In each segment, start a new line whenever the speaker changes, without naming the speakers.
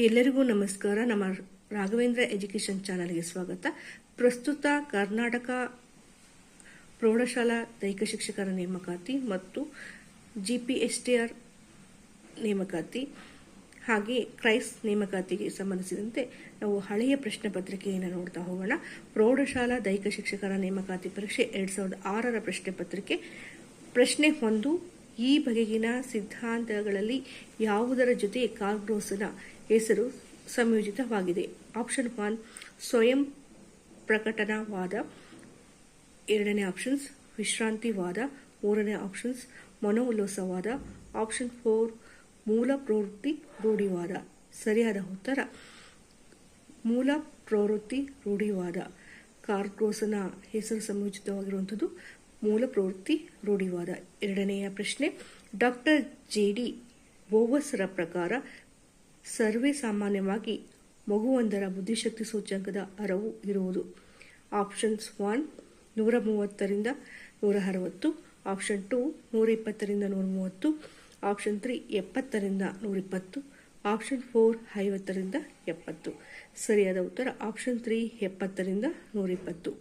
ಎಲ್ಲರಿಗೂ ನಮಸ್ಕಾರ. ನಮ್ಮ ರಾಘವೇಂದ್ರ ಎಜುಕೇಷನ್ ಚಾನಲ್ಗೆ ಸ್ವಾಗತ. ಪ್ರಸ್ತುತ ಕರ್ನಾಟಕ ಪ್ರೌಢಶಾಲಾ ದೈಹಿಕ ಶಿಕ್ಷಕರ ನೇಮಕಾತಿ ಮತ್ತು GPSTR ನೇಮಕಾತಿ ಹಾಗೆ ಕ್ರೈಸ್ ನೇಮಕಾತಿಗೆ ಸಂಬಂಧಿಸಿದಂತೆ ನಾವು ಹಳೆಯ ಪ್ರಶ್ನೆ ಪತ್ರಿಕೆಯನ್ನು ನೋಡ್ತಾ ಹೋಗೋಣ. ಪ್ರೌಢಶಾಲಾ ದೈಹಿಕ ಶಿಕ್ಷಕರ ನೇಮಕಾತಿ ಪರೀಕ್ಷೆ 2006ರ ಪ್ರಶ್ನೆ ಪತ್ರಿಕೆ. ಪ್ರಶ್ನೆ 1. ಈ ಬಗೆಗಿನ ಸಿದ್ಧಾಂತಗಳಲ್ಲಿ ಯಾವುದರ ಜೊತೆ ಕಾರ್ಗ್ರೋಸ್ನ ಹೆಸರು ಸಂಯೋಜಿತವಾಗಿದೆ? ಆಪ್ಷನ್ 1 ಸ್ವಯಂ ಪ್ರಕಟನವಾದ, ಎರಡನೇ ಆಪ್ಷನ್ಸ್ ವಿಶ್ರಾಂತಿವಾದ, ಮೂರನೇ ಆಪ್ಷನ್ಸ್ ಮನೋಲ್ಲಾಸವಾದ, ಆಪ್ಷನ್ 4 ಮೂಲ ಪ್ರವೃತ್ತಿ ರೂಢಿವಾದ. ಸರಿಯಾದ ಉತ್ತರ ಮೂಲ ಪ್ರವೃತ್ತಿ ರೂಢಿವಾದ. ಕಾರ್ಗ್ರೋಸ್ನ ಹೆಸರು ಸಂಯೋಜಿತವಾಗಿರುವಂಥದ್ದು ಮೂಲ ಪ್ರವೃತ್ತಿ ರೂಢಿವಾದ. ಎರಡನೆಯ ಪ್ರಶ್ನೆ, ಡಾಕ್ಟರ್ JD ಬೋವಸ್ರ ಪ್ರಕಾರ ಸರ್ವೇ ಸಾಮಾನ್ಯವಾಗಿ ಮಗುವೊಂದರ ಬುದ್ಧಿಶಕ್ತಿ ಸೂಚ್ಯಂಕದ ಅರವು ಇರುವುದು? Options 1 130ರಿಂದ 160, option 2 120ರಿಂದ 130, option 3 70ರಿಂದ 120, option 4 50ರಿಂದ 70. ಸರಿಯಾದ ಉತ್ತರ ಆಪ್ಷನ್ 3 70ರಿಂದ 120.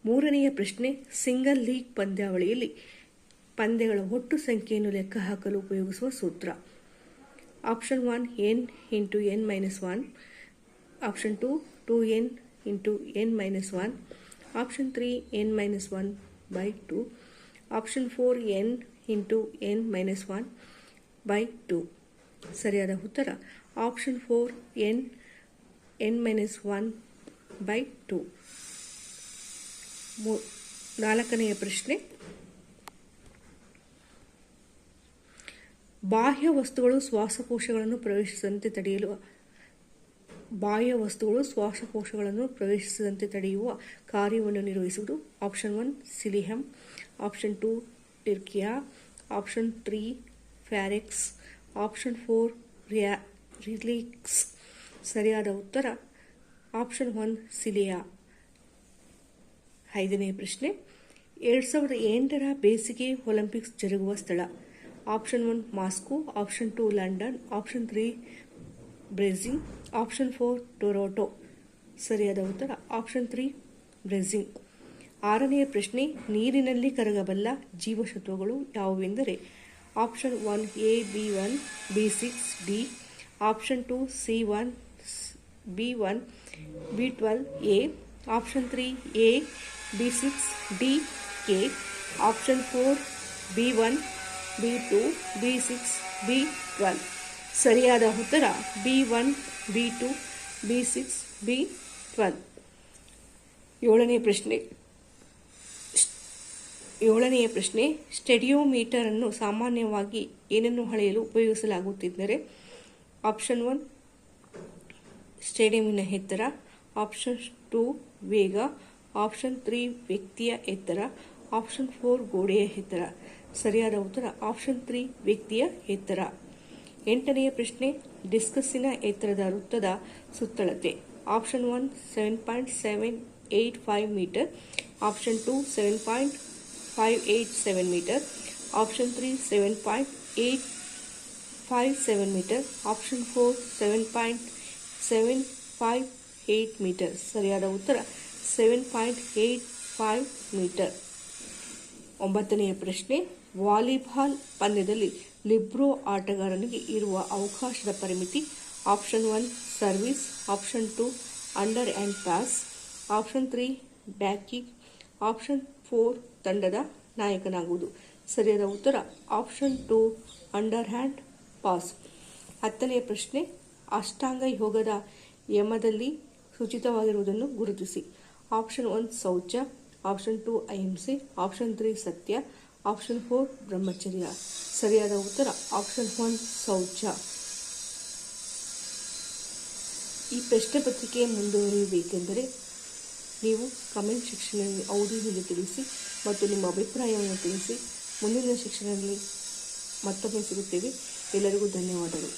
ಮೂರನೆಯ ಪ್ರಶ್ನೆ, ಸಿಂಗಲ್ ಲೀಗ್ ಪಂದ್ಯಾವಳಿಯಲ್ಲಿ ಪಂದ್ಯಗಳ ಒಟ್ಟು ಸಂಖ್ಯೆಯನ್ನು ಲೆಕ್ಕ ಹಾಕಲು ಉಪಯೋಗಿಸುವ ಸೂತ್ರ? Option 1 n into n minus 1, option 2 2n into n minus 1, option 3 n minus 1 by 2, option 4 n into n minus 1 by 2. ಸರಿಯಾದ ಉತ್ತರ ಆಪ್ಷನ್ 4 n minus 1 by 2. ನಾಲ್ಕನೆಯ ಪ್ರಶ್ನೆ, ಬಾಹ್ಯ ವಸ್ತುಗಳು ಶ್ವಾಸಕೋಶಗಳನ್ನು ಪ್ರವೇಶಿಸದಂತೆ ತಡೆಯುವ ಕಾರ್ಯವನ್ನು ನಿರ್ವಹಿಸುವುದು? Option 1 cilium, option 2 trachea, option 3 pharynx, option 4 ರಿಲಿಕ್ಸ್. ಸರಿಯಾದ ಉತ್ತರ ಆಪ್ಷನ್ 1 ಸಿಲಿಯಾ. ಐದನೇ ಪ್ರಶ್ನೆ, 2008ರ ಬೇಸಿಗೆ ಒಲಿಂಪಿಕ್ಸ್ ಜರುಗುವ ಸ್ಥಳ? Option 1 Moscow, option 2 London, option 3 Brazil, option 4 Toronto. ಸರಿಯಾದ ಉತ್ತರ ಆಪ್ಷನ್ 3 ಬ್ರೆಜಿಲ್. ಆರನೆಯ ಪ್ರಶ್ನೆ, ನೀರಿನಲ್ಲಿ ಕರಗಬಲ್ಲ ಜೀವಸತ್ವಗಳು ಯಾವುವೆಂದರೆ? Option 1 A B1 B6 D, option 2 C1 B1 B12 A, option 3 A B6 D K, option 4 B1 B2 B6 B12. ಸರಿಯಾದ ಉತ್ತರ B1 B2 B6 B12. ಏಳನೆಯ ಪ್ರಶ್ನೆ, ಸ್ಟೆಡಿಯೋಮೀಟರ್ ಅನ್ನು ಸಾಮಾನ್ಯವಾಗಿ ಏನನ್ನು ಅಳೆಯಲು ಉಪಯೋಗಿಸಲಾಗುತ್ತಿದ್ದರೆ? ಆಪ್ಷನ್ 1 ಸ್ಟೇಡಿಯಂನ ಎತ್ತರ, ಆಪ್ಷನ್ 2 ವೇಗ, ಆಪ್ಷನ್ 3 ವ್ಯಕ್ತಿಯ ಎತ್ತರ, ಆಪ್ಷನ್ 4 ಗೋಡೆಯ ಎತ್ತರ. ಸರಿಯಾದ ಉತ್ತರ ಆಪ್ಷನ್ 3 ವ್ಯಕ್ತಿಯ ಎತ್ತರ. ಎಂಟನೆಯ ಪ್ರಶ್ನೆ, ಡಿಸ್ಕಸ್ಸಿನ ಎತ್ತರದ ವೃತ್ತದ ಸುತ್ತಳತೆ? Option 1 7.785 metre, option 2 7.587 metre, option 3 7.857 metre, option 4 7.758 metre. ಸರಿಯಾದ ಉತ್ತರ 7.85 ಮೀಟರ್. ಒಂಬತ್ತನೆಯ ಪ್ರಶ್ನೆ, ವಾಲಿಬಾಲ್ ಪಂದ್ಯದಲ್ಲಿ ಲಿಬ್ರೋ ಆಟಗಾರನಿಗೆ ಇರುವ ಅವಕಾಶದ ಪರಿಮಿತಿ? Option 1 service, option 2 under hand pass, option 3 backing, option 4 ತಂಡದ ನಾಯಕನಾಗುವುದು. ಸರಿಯಾದ ಉತ್ತರ ಆಪ್ಷನ್ 2 ಅಂಡರ್ ಹ್ಯಾಂಡ್ ಪಾಸ್. ಹತ್ತನೆಯ ಪ್ರಶ್ನೆ, ಅಷ್ಟಾಂಗ ಯೋಗದ ಯಮದಲ್ಲಿ ಸೂಚಿತವಾಗಿರುವುದನ್ನು ಗುರುತಿಸಿ? ಆಪ್ಷನ್ 1 ಶೌಚ, ಆಪ್ಷನ್ 2 ಅಹಿಂಸೆ, ಆಪ್ಷನ್ 3 ಸತ್ಯ, ಆಪ್ಷನ್ 4 ಬ್ರಹ್ಮಚರ್ಯ. ಸರಿಯಾದ ಉತ್ತರ ಆಪ್ಷನ್ 1 ಶೌಚ. ಈ ಪ್ರಶ್ನೆ ಪತ್ರಿಕೆ ಮುಂದುವರಿಯಬೇಕೆಂದರೆ ನೀವು ಕಮೆಂಟ್ ಸೆಕ್ಷನ್ನಲ್ಲಿ ಹೌದು ಎಂದು ತಿಳಿಸಿ ಮತ್ತು ನಿಮ್ಮ ಅಭಿಪ್ರಾಯವನ್ನು ತಿಳಿಸಿ. ಮುಂದಿನ ಸೆಕ್ಷನ್ನಲ್ಲಿ ಮತ್ತೊಮ್ಮೆ ಸಿಗುತ್ತೇವೆ. ಎಲ್ಲರಿಗೂ ಧನ್ಯವಾದಗಳು.